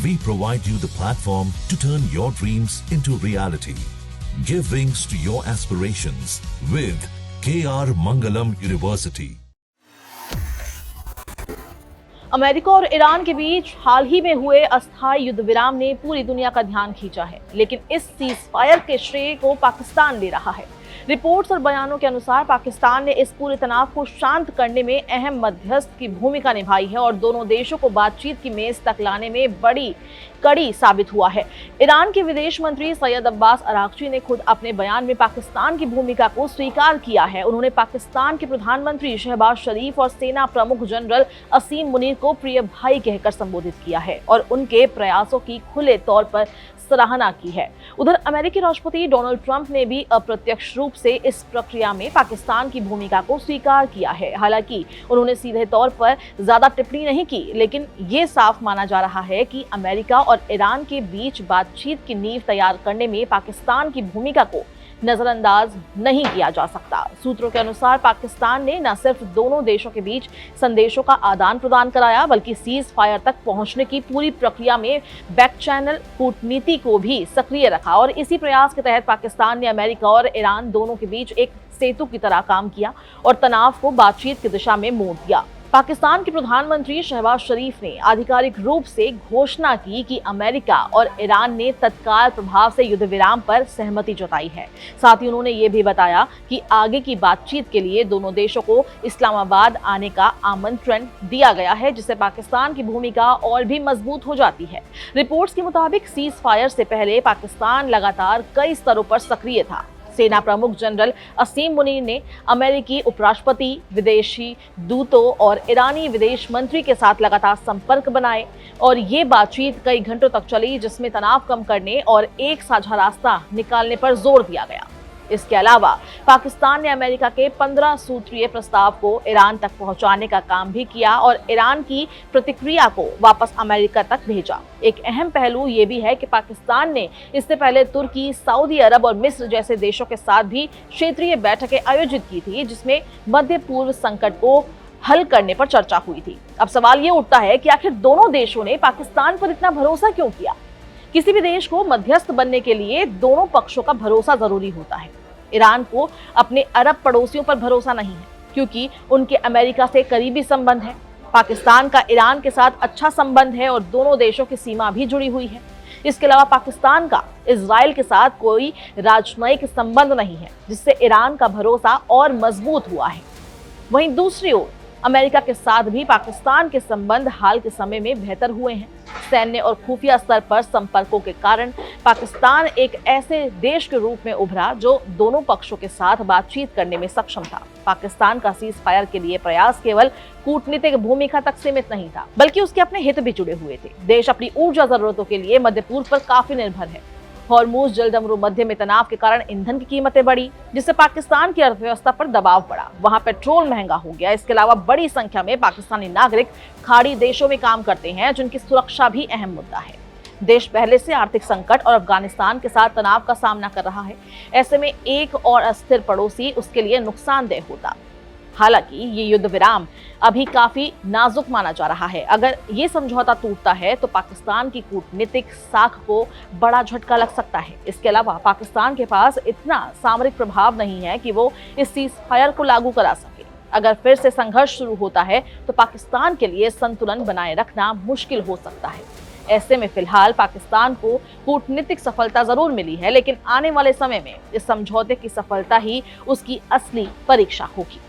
We provide you the platform to turn your dreams into reality. Give wings to your aspirations with KR Mangalam University. America और Iran के बीच हाल ही में हुए अस्थायी युद्ध विराम ने पूरी दुनिया का ध्यान खींचा है, लेकिन इस सीज फायर के श्रेय को पाकिस्तान ले रहा है। रिपोर्ट्स और बयानों के अनुसार पाकिस्तान ने इस पूरे तनाव को शांत करने में अहम मध्यस्थ की भूमिका निभाई है और दोनों देशों को बातचीत की मेज तक लाने में बड़ी कड़ी साबित हुआ है। ईरान के विदेश मंत्री सैयद अब्बास अरागची ने खुद अपने बयान में पाकिस्तान की भूमिका को स्वीकार किया है। उन्होंने पाकिस्तान के प्रधानमंत्री शहबाज शरीफ और सेना प्रमुख जनरल असीम मुनीर को प्रिय भाई कहकर संबोधित किया है और उनके प्रयासों की खुले तौर पर सराहना की है। उधर अमेरिकी राष्ट्रपति डोनाल्ड ट्रंप ने भी अप्रत्यक्ष रूप से इस प्रक्रिया में पाकिस्तान की भूमिका को स्वीकार किया है। हालांकि उन्होंने सीधे तौर पर ज्यादा टिप्पणी नहीं की, लेकिन ये साफ माना जा रहा है कि अमेरिका और ईरान के बीच बातचीत की नींव तैयार करने में पाकिस्तान की भूमिका को नजरअंदाज नहीं किया जा सकता। सूत्रों के अनुसार पाकिस्तान ने न सिर्फ दोनों देशों के बीच संदेशों का आदान प्रदान कराया, बल्कि सीज फायर तक पहुंचने की पूरी प्रक्रिया में बैक चैनल कूटनीति को भी सक्रिय रखा और इसी प्रयास के तहत पाकिस्तान ने अमेरिका और ईरान दोनों के बीच एक सेतु की तरह काम किया और तनाव को बातचीत की दिशा में मोड़ दिया। पाकिस्तान के प्रधानमंत्री शहबाज शरीफ ने आधिकारिक रूप से घोषणा की कि अमेरिका और ईरान ने तत्काल प्रभाव से युद्ध विराम पर सहमति जताई है। साथ ही उन्होंने ये भी बताया कि आगे की बातचीत के लिए दोनों देशों को इस्लामाबाद आने का आमंत्रण दिया गया है, जिससे पाकिस्तान की भूमिका और भी मजबूत हो जाती है। रिपोर्ट्स के मुताबिक सीज फायर से पहले पाकिस्तान लगातार कई स्तरों पर सक्रिय था। सेना प्रमुख जनरल असीम मुनीर ने अमेरिकी उपराष्ट्रपति, विदेशी दूतों और ईरानी विदेश मंत्री के साथ लगातार संपर्क बनाए और ये बातचीत कई घंटों तक चली, जिसमें तनाव कम करने और एक साझा रास्ता निकालने पर जोर दिया गया। इसके अलावा पाकिस्तान ने अमेरिका के 15 सूत्रीय प्रस्ताव को ईरान तक पहुंचाने का काम भी किया और ईरान की प्रतिक्रिया को वापस अमेरिका तक भेजा। एक अहम पहलू ये भी है कि पाकिस्तान ने इससे पहले तुर्की, सऊदी अरब और मिस्र जैसे देशों के साथ भी क्षेत्रीय बैठकें आयोजित की थी, जिसमें मध्य पूर्व संकट को हल करने पर चर्चा हुई थी। अब सवाल ये उठता है कि आखिर दोनों देशों ने पाकिस्तान पर इतना भरोसा क्यों किया? किसी भी देश को मध्यस्थ बनने के लिए दोनों पक्षों का भरोसा जरूरी होता है। ईरान को अपने अरब पड़ोसियों पर भरोसा नहीं है, क्योंकि उनके अमेरिका से करीबी संबंध है। पाकिस्तान का ईरान के साथ अच्छा संबंध है और दोनों देशों की सीमा भी जुड़ी हुई है। इसके अलावा पाकिस्तान का इजराइल के साथ कोई राजनयिक संबंध नहीं है, जिससे ईरान का भरोसा और मजबूत हुआ है। वहीं दूसरी ओर अमेरिका के साथ भी पाकिस्तान के संबंध हाल के समय में बेहतर हुए हैं। सैन्य और खुफिया स्तर पर संपर्कों के कारण पाकिस्तान एक ऐसे देश के रूप में उभरा जो दोनों पक्षों के साथ बातचीत करने में सक्षम था। पाकिस्तान का सीज फायर के लिए प्रयास केवल कूटनीतिक भूमिका तक सीमित नहीं था, बल्कि उसके अपने हित भी जुड़े हुए थे। देश अपनी ऊर्जा जरूरतों के लिए मध्य पूर्व पर काफी निर्भर है। हॉर्मूज जलदमरू मध्य में तनाव के कारण ईंधन की कीमतें बढ़ी, जिससे पाकिस्तान की अर्थव्यवस्था पर दबाव पड़ा। वहां पेट्रोल महंगा हो गया। इसके अलावा बड़ी संख्या में पाकिस्तानी नागरिक खाड़ी देशों में काम करते हैं, जिनकी सुरक्षा भी अहम मुद्दा है। देश पहले से आर्थिक संकट और अफगानिस्तान के साथ तनाव का सामना कर रहा है। ऐसे में एक और अस्थिर पड़ोसी उसके लिए नुकसानदेह होता। हालांकि ये युद्ध विराम अभी काफी नाजुक माना जा रहा है। अगर ये समझौता टूटता है तो पाकिस्तान की कूटनीतिक साख को बड़ा झटका लग सकता है। इसके अलावा पाकिस्तान के पास इतना सामरिक प्रभाव नहीं है कि वो इस सीज फायर को लागू करा सके। अगर फिर से संघर्ष शुरू होता है तो पाकिस्तान के लिए संतुलन बनाए रखना मुश्किल हो सकता है। ऐसे में फिलहाल पाकिस्तान को कूटनीतिक सफलता जरूर मिली है, लेकिन आने वाले समय में इस समझौते की सफलता ही उसकी असली परीक्षा होगी।